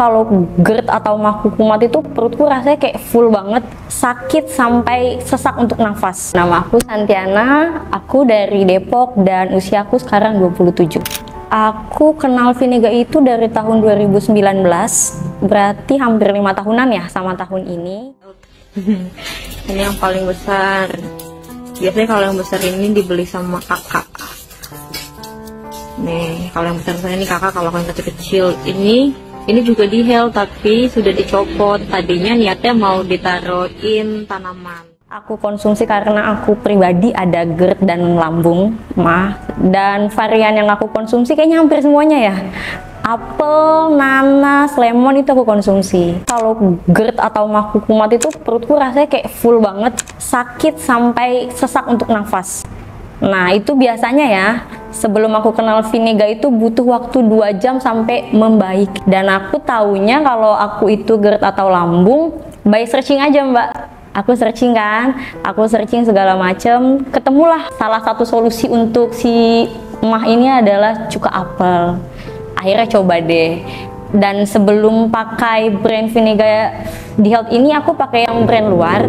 kalau GERD atau maku kumat itu perutku rasanya kayak full banget, sakit sampai sesak untuk nafas. Nama aku Santiana, aku dari Depok dan usiaku sekarang 27. Aku kenal Viniga itu dari tahun 2019, berarti hampir 5 tahunan ya sama tahun ini. Ini yang paling besar. Biasanya kalau yang besar ini dibeli sama kakak. Nih, kalau yang besar-besar ini kakak, kalau yang kecil-kecil ini juga di heal tapi sudah dicopot. Tadinya niatnya mau ditaruhin tanaman. Aku konsumsi karena aku pribadi ada GERD dan lambung, dan varian yang aku konsumsi kayaknya hampir semuanya ya. Apel, nanas, lemon itu aku konsumsi. Kalau GERD atau maku kumat itu perutku rasanya kayak full banget, sakit sampai sesak untuk nafas. Nah itu biasanya ya, sebelum aku kenal Viniga itu butuh waktu 2 jam sampai membaik. Dan aku taunya kalau aku itu GERD atau lambung, by searching aja mbak. Aku searching kan, aku searching segala macem, ketemulah salah satu solusi untuk si emah ini adalah cuka apel. Akhirnya coba deh. Dan sebelum pakai brand Viniga di Health ini, aku pakai yang brand luar,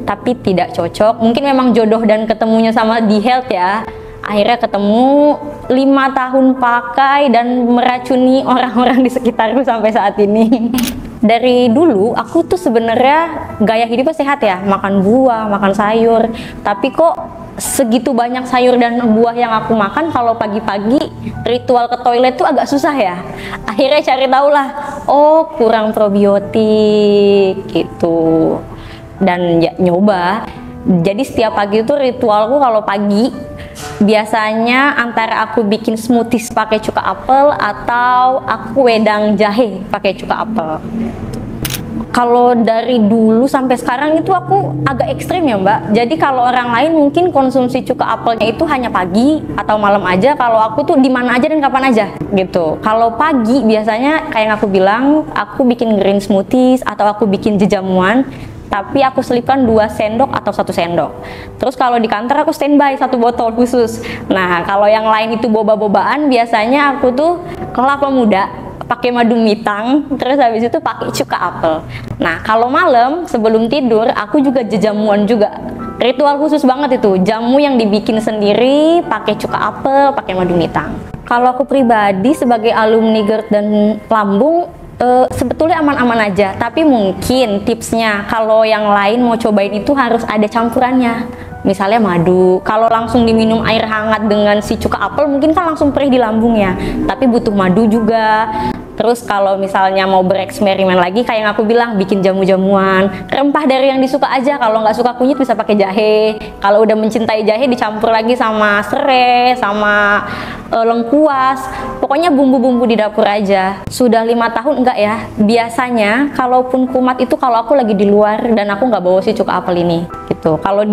tapi tidak cocok. Mungkin memang jodoh dan ketemunya sama di Health ya. Akhirnya ketemu, 5 tahun pakai dan meracuni orang-orang di sekitarku sampai saat ini. Dari dulu aku tuh sebenarnya gaya hidupnya sehat ya, makan buah, makan sayur. Tapi kok segitu banyak sayur dan buah yang aku makan, kalau pagi-pagi ritual ke toilet tuh agak susah ya. Akhirnya cari tahu lah, oh kurang probiotik gitu. Dan ya, nyoba. Jadi setiap pagi itu ritualku kalau pagi biasanya antara aku bikin smoothies pakai cuka apel atau aku wedang jahe pakai cuka apel. Kalau dari dulu sampai sekarang itu aku agak ekstrim ya mbak. Jadi kalau orang lain mungkin konsumsi cuka apelnya itu hanya pagi atau malam aja. Kalau aku tuh di mana aja dan kapan aja gitu. Kalau pagi biasanya kayak yang aku bilang, aku bikin green smoothies atau aku bikin jejamuan. Tapi aku selipkan 2 sendok atau 1 sendok. Terus kalau di kantor aku standby 1 botol khusus. Nah kalau yang lain itu boba-bobaan, biasanya aku tuh kelapa muda pakai madu mitang, terus habis itu pakai cuka apel. Nah kalau malam sebelum tidur aku juga jejamuan juga. Ritual khusus banget itu, jamu yang dibikin sendiri pakai cuka apel, pakai madu mitang. Kalau aku pribadi sebagai alumni GERD dan lambung, sebetulnya aman-aman aja, tapi mungkin tipsnya kalau yang lain mau cobain itu harus ada campurannya. Misalnya madu, kalau langsung diminum air hangat dengan si cuka apel mungkin kan langsung perih di lambungnya, tapi butuh madu juga. Terus kalau misalnya mau bereksperimen lagi, kayak yang aku bilang, bikin jamu-jamuan, rempah dari yang disuka aja. Kalau nggak suka kunyit bisa pakai jahe. Kalau udah mencintai jahe dicampur lagi sama serai, sama lengkuas. Pokoknya bumbu-bumbu di dapur aja. Sudah 5 tahun enggak ya. Biasanya kalaupun kumat itu kalau aku lagi di luar dan aku nggak bawa si cuka apel ini. Gitu. Kalau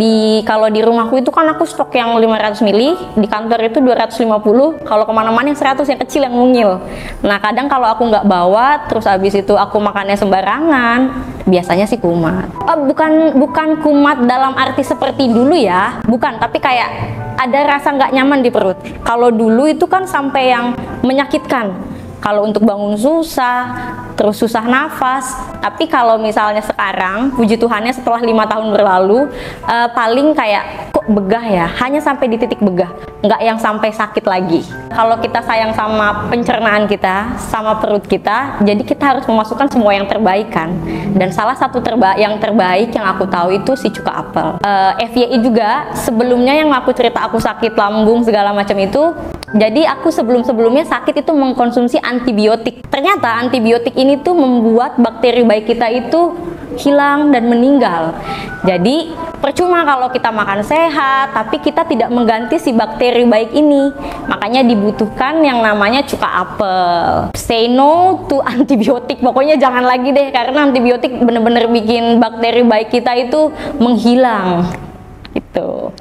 di rumahku itu kan aku stok yang 500 ml, di kantor itu 250. Kalau kemana-mana yang 100 yang kecil yang mungil. Nah kadang kalau aku nggak bawa, terus habis itu aku makannya sembarangan, biasanya sih kumat. Bukan kumat dalam arti seperti dulu ya, bukan, tapi kayak ada rasa nggak nyaman di perut. Kalau dulu itu kan sampai yang menyakitkan. Kalau untuk bangun susah, terus susah nafas. Tapi kalau misalnya sekarang, puji Tuhannya setelah 5 tahun berlalu, paling kayak kok begah ya, hanya sampai di titik begah, nggak yang sampai sakit lagi. Kalau kita sayang sama pencernaan kita, sama perut kita, jadi kita harus memasukkan semua yang terbaik kan. Dan salah satu yang terbaik yang aku tahu itu si cuka apel. FYI juga, sebelumnya yang aku cerita aku sakit lambung segala macam itu, jadi aku sebelumnya sakit itu mengkonsumsi antibiotik. Ternyata antibiotik ini tuh membuat bakteri baik kita itu hilang dan meninggal. Jadi percuma kalau kita makan sehat tapi kita tidak mengganti si bakteri baik ini. Makanya dibutuhkan yang namanya cuka apel. Say no to antibiotik. Pokoknya jangan lagi deh, karena antibiotik bener-bener bikin bakteri baik kita itu menghilang gitu.